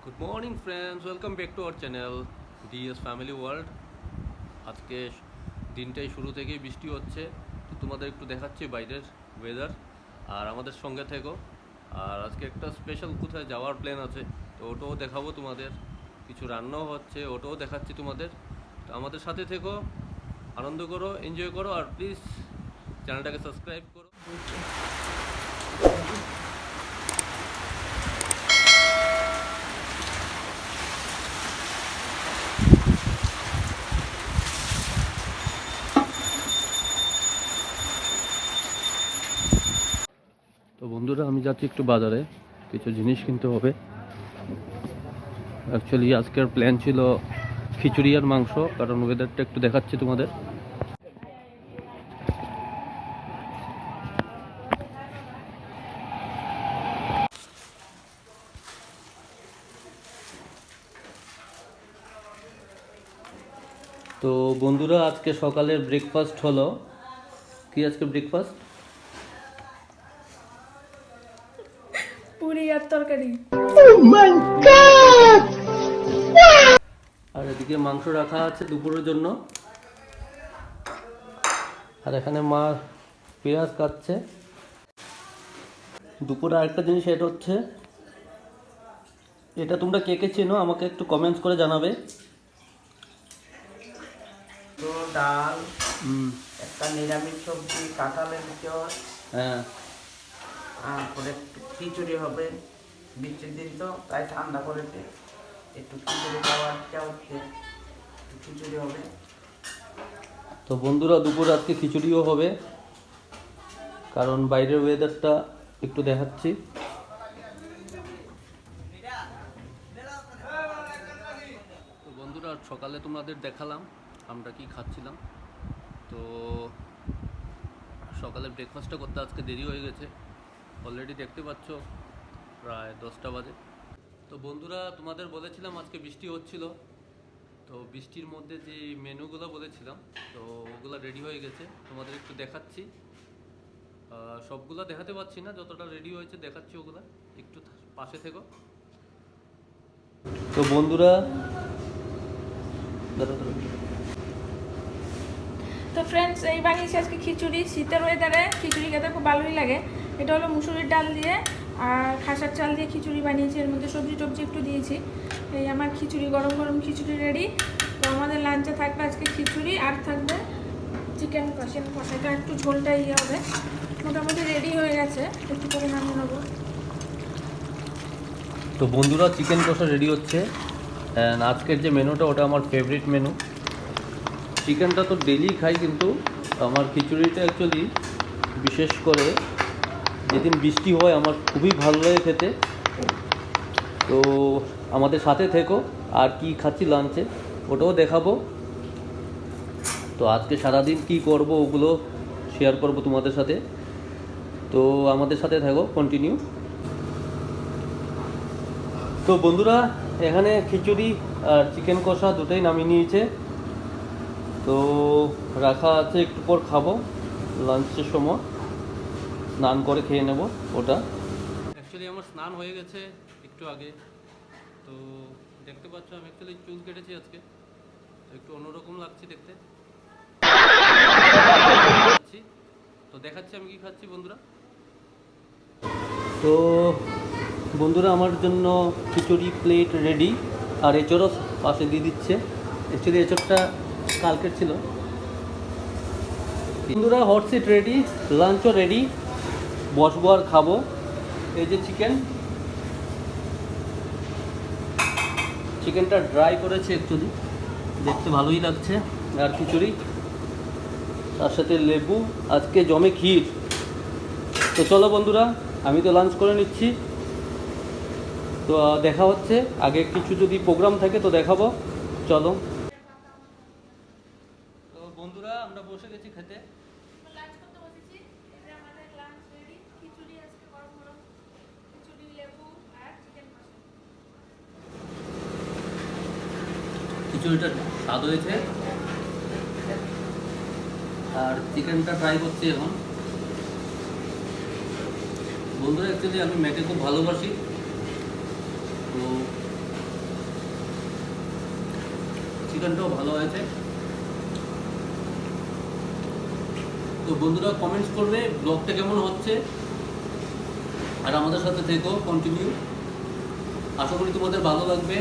Good morning friends, welcome back to our channel DS family world. আজকে দিনটাই শুরু থেকেই বৃষ্টি হচ্ছে, তো তোমাদের একটু দেখাচ্ছি বাইরের ওয়েদার, আর আমাদের সঙ্গে থেকো। আর আজকে একটা স্পেশাল কোথায় যাওয়ার প্ল্যান আছে, তো ওটাও দেখাবো তোমাদের। কিছু রান্নাও হচ্ছে, ওটাও দেখাচ্ছি তোমাদের। তো আমাদের সাথে থেকো, আনন্দ করো, এনজয় করো, আর প্লিজ চ্যানেলটাকে সাবস্ক্রাইব করো। তো বন্ধুরা, আমি যাচ্ছি একটু বাজারে, কিছু জিনিস কিনতে হবে। অ্যাকচুয়ালি আজকের প্ল্যান ছিল খিচুড়ি আর মাংস, কারণ ওয়েদারটা একটু দেখাচ্ছি তোমাদের। তো বন্ধুরা, আজকে সকালের ব্রেকফাস্ট হলো কি? আজকে ব্রেকফাস্ট পুরি আর তরকারি। আর এদিকে মাংস রাখা আছে দুপুরের জন্য। আর এখানে মা পেঁয়াজ কাটছে। দুপুরে আরেকটা জিনিস এটা হচ্ছে, এটা তোমরা কে কে চেনো আমাকে একটু কমেন্টস করে জানাবে। তো ডাল, একটা নিরামিষ সবজি, কাঁঠালের চর, হ্যাঁ, তারপরে একটু খিচুড়ি হবে। বৃষ্টির দিন তো তাই ঠান্ডা করেছে, একটু খিচুড়ি খাওয়ার ইচ্ছা হচ্ছে, একটু খিচুড়ি হবে। তো বন্ধুরা, দুপুরে আজকে খিচুড়িও হবে, কারণ বাইরের ওয়েদারটা একটু দেখাচ্ছি। তো বন্ধুরা, সকালে তোমাদের দেখালাম আমরা কি খাচ্ছিলাম। তো সকালে ব্রেকফাস্টটা করতে আজকে দেরি হয়ে গেছে, অলরেডি দেখতে পাচ্ছ প্রায় 10টা বাজে। তো বন্ধুরা, তোমাদের বলেছিলাম আজকে বৃষ্টি হচ্ছিল, তো বৃষ্টির মধ্যে যে মেনুগুলো বলেছিলাম, তো ওগুলো রেডি হয়ে গেছে, তোমাদের একটু দেখাচ্ছি। সবগুলো দেখাতে পারছি না, যতটা রেডি হয়েছে দেখাচ্ছি ওগুলা, একটু পাশে থেকো। তো বন্ধুরা, তো ফ্রেন্ডস, এই বানিয়েছি আজকে খিচুড়ি। শীতের ওয়েদারে খিচুড়ি খেতে খুব ভালোই লাগে। এটা হলো মুসুরির ডাল দিয়ে আর খাসার চাল দিয়ে খিচুড়ি বানিয়েছি, এর মধ্যে সবজি টবজি একটু দিয়েছি। এই আমার খিচুড়ি, গরম গরম খিচুড়ি রেডি। তো আমাদের লাঞ্চে থাকবে আজকে খিচুড়ি, আর থাকবে চিকেন কষাটা, একটু ঝোলটা হবে। মোটামুটি রেডি হয়ে গেছে, একটু করে নামিয়ে নেবো। তো বন্ধুরা, চিকেন কষা রেডি হচ্ছে। আজকের যে মেনুটা, ওটা আমার ফেভারিট মেনু। চিকেনটা তো ডেলি খাই, কিন্তু আমার খিচুড়িটা অ্যাকচুয়ালি বিশেষ করে যেদিন বৃষ্টি হয় আমার খুবই ভালো লাগে খেতে। তো আমাদের সাথে থেকো, আর কি খাচ্ছি লাঞ্চে ওটাও দেখাবো। তো আজকে সারাদিন কি করব ওগুলো শেয়ার করব তোমাদের সাথে, তো আমাদের সাথে থাকো, কন্টিনিউ। তো বন্ধুরা, এখানে খিচুড়ি আর চিকেন কষা দুটোই নামিয়ে নিয়েছে, তো রাখা আছে, একটু পর খাবো লাঞ্চের সময়, স্নান করে খেয়ে নেব ওটা। অ্যাকচুয়ালি আমার স্নান হয়ে গেছে একটু আগে। তো দেখতে পাচ্ছ আমি অ্যাকচুয়ালি চুল কেটেছি আজকে, তো একটু অন্যরকম লাগছে দেখতে। তো দেখাচ্ছি আমি কি খাচ্ছি বন্ধুরা। তো বন্ধুরা, আমার জন্য খিচুড়ি প্লেট রেডি, আর এঁচড়ও পাশে দিয়ে দিচ্ছে। অ্যাকচুয়ালি এঁচড়টা কালকের ছিল। বন্ধুরা, হট সিট রেডি, লাঞ্চও রেডি, বসবো আর খাবো। এই যে চিকেনটা ড্রাই করেছে, অ্যাকচুয়ালি দেখতে ভালোই লাগছে। আর খিচুড়ি, তার সাথে লেবু, আজকে জমে ক্ষীর। তো চলো বন্ধুরা, আমি তো লাঞ্চ করে নিচ্ছি। তো দেখা হচ্ছে, আগে কিছু যদি প্রোগ্রাম থাকে তো দেখাবো, চলো। তো বন্ধুরা, আমরা বসে গেছি খেতে। লাঞ্চ করতে বসেছি। এই যে আমাদের লাঞ্চ রেডি, খিচুড়ি আজকে গরম গরম, খিচুড়ি, লেবু আর চিকেন কষা। খিচুড়িটা স্বাদ হয়েছে, আর চিকেনটা ট্রাই করছি এখন। বন্ধুরা, অ্যাকচুয়ালি আমি মেয়েকে খুব ভালোবাসি, তো চিকেনটাও ভালো হয়েছে। তো বন্ধুরা কমেন্টস করবে ব্লগটা কেমন হচ্ছে, আর আমাদের সাথে থেকো কন্টিনিউ, আশা করি তোমাদের ভালো লাগবে।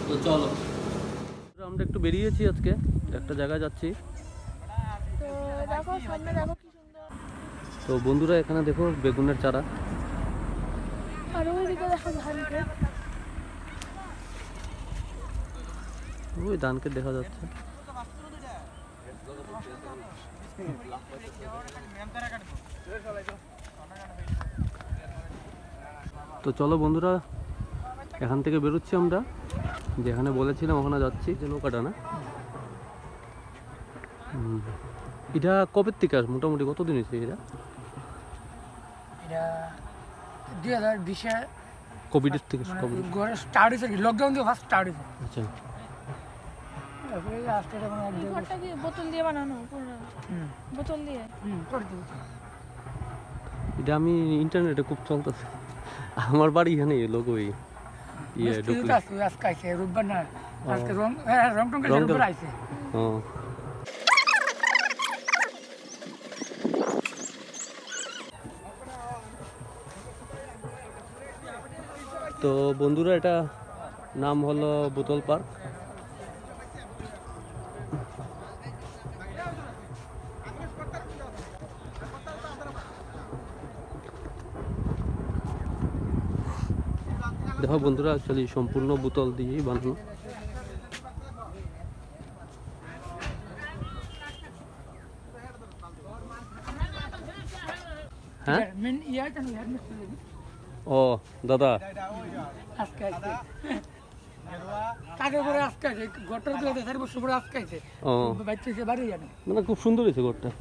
তো চলো, আমরা একটু বেরিয়েছি, আজকে একটা জায়গায় যাচ্ছি। তো দেখো সামনে দেখো কি সুন্দর, তো বন্ধুরা এখানে দেখো বেগুনের চারা, আর ওইদিকে দেখো ধান ক্ষেত। ওই ধানকে দেখা যাচ্ছে। তো চলো বন্ধুরা, এখান থেকে বেরোচ্ছি আমরা, যেখানে বলেছিলাম ওখানে যাচ্ছি, যে নৌকাটা না। এটা কবে থেকে আস, মোটামুটি কতদিন হয়েছে এটা? এটা 2020-এ কোভিডের থেকে কোভিড। স্টার্ট হয়েছে, লকডাউন দিয়ে ফার্স্ট স্টার্ট হয়েছে। আচ্ছা, তারপরে আজকে যখন এক এই ঘরটা কি বোতল দিয়ে বানানো? পুরো বোতল দিয়ে? করে দিয়েছে। এটা আমি ইন্টারনেটে খুব চলতেছে, আমার বাড়ি এখানে লোক ওই ইয়ে ঢুকলে। আজকে আইছে রোববার না, আজকে রং টং রং রোববার আইছে। ও, তো বন্ধুরা এটা নাম হলো বোতল পার্ক। দেখো বন্ধুরা, অ্যাকচুয়ালি সম্পূর্ণ বোতল দিয়েই বানানো। হ্যাঁ, মেন ইয়াটা না ইয়ার মিস্ত্রি ও দাদা, আজকে আইছে। কাকে করে আজকে আইছে, গটর দিয়ে 4 বছর পরে আজকে আইছে। ও বাইতে বাড়ি জানে। মানে খুব সুন্দর হয়েছে ঘরটা।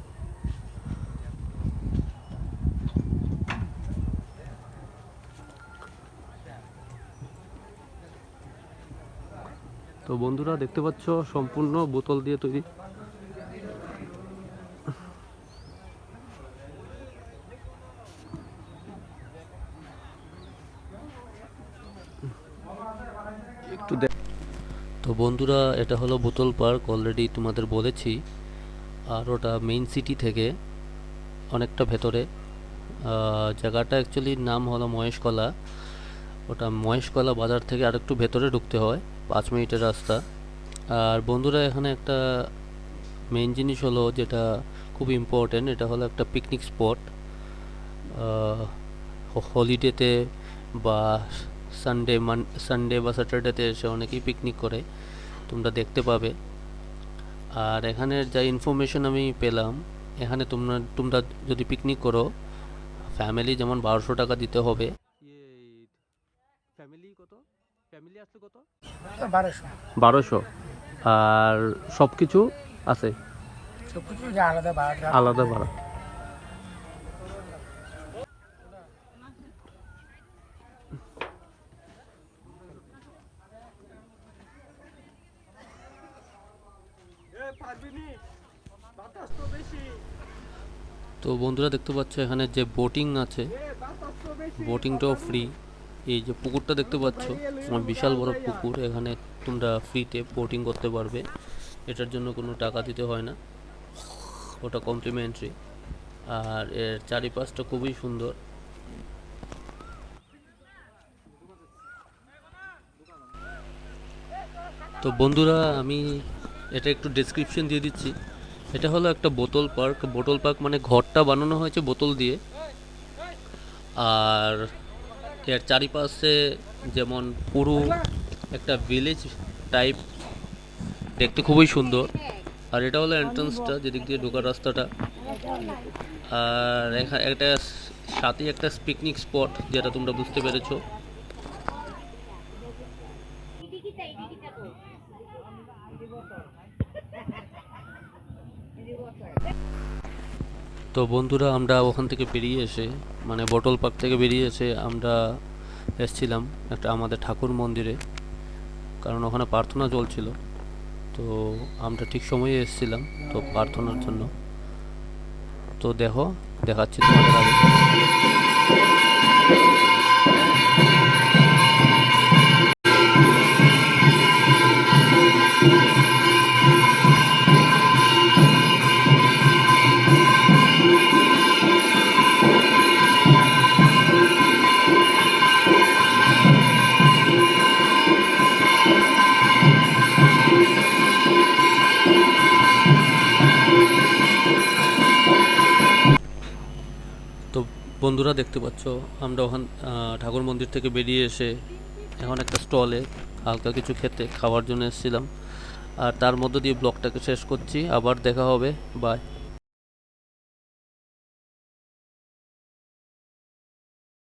তো বন্ধুরা দেখতে পাচ্ছ সম্পূর্ণ বোতল দিয়ে তৈরি। একটু তো বন্ধুরা এটা হলো বোতল পার্ক, অলরেডি তোমাদের বলেছি। আর ওটা মেইন সিটি থেকে অনেকটা ভেতরে। জায়গাটা অ্যাকচুয়ালি নাম হলো মহেশকলা। ওটা মহেশকলা বাজার থেকে আরেকটু ভেতরে ঢুকতে হয়, 5 মিনিটের রাস্তা। আর বন্ধুরা এখানে একটা মেইন জিনিস হলো যেটা খুব ইম্পর্টেন্ট, এটা হলো একটা পিকনিক স্পট। হলিডেতে বা সানডে বা স্যাটারডেতে এসে অনেকেই পিকনিক করে, তোমরা দেখতে পাবে। আর এখানের যা ইনফরমেশন আমি পেলাম, এখানে তোমরা যদি পিকনিক করো, ফ্যামিলি যেমন 1200 টাকা দিতে হবে। ফ্যামিলি কত? ফ্যামিলি আসলে কত? 1200। আর সব কিছু আছে, সব কিছু আলাদা ভাড়া। আলাদা ভাড়া। তো বন্ধুরা দেখতে পাচ্ছ এখানে যে বোটিং আছে, বোটিংটাও ফ্রি। এই যে পুকুরটা দেখতে পাচ্ছ, আমার বিশাল বড় পুকুর, এখানে তোমরা ফ্রিতে বোটিং করতে পারবে, এটার জন্য কোনো টাকা দিতে হয় না, ওটা কমপ্লিমেন্টারি। আর এর চারিপাশটা খুবই সুন্দর। তো বন্ধুরা আমি এটা একটু ডেসক্রিপশন দিয়ে দিচ্ছি। এটা হলো একটা বোতল পার্ক। বোতল পার্ক মানে ঘরটা বানানো হয়েছে বোতল দিয়ে, আর এর চারিপাশে যেমন পুরো একটা ভিলেজ টাইপ, দেখতে খুবই সুন্দর। আর এটা হলো এন্ট্রান্সটা, যেদিক দিয়ে ঢোকার রাস্তাটা। আর এখানে একটা সাথে একটা পিকনিক স্পট, যেটা তোমরা বুঝতে পেরেছো। তো বন্ধুরা আমরা ওখান থেকে বেরিয়ে এসে, মানে বোতল পার্ক থেকে বেরিয়ে এসে আমরা এসেছিলাম একটা আমাদের ঠাকুর মন্দিরে, কারণ ওখানে প্রার্থনা চলছিল। তো আমরা ঠিক সময়ে এসেছিলাম তো প্রার্থনার জন্য। তো দেখাচ্ছি তোমাদের আগে। বন্ধুরা দেখতে পাচ্ছ আমরা ওখান ঠাকুর মন্দির থেকে বেরিয়ে এসে এখন একটা স্টলে হালকা কিছু খেতে খাওয়ার জন্য এসেছিলাম। আর তার মধ্য দিয়ে ব্লগটাকে শেষ করছি। আবার দেখা হবে, বাই।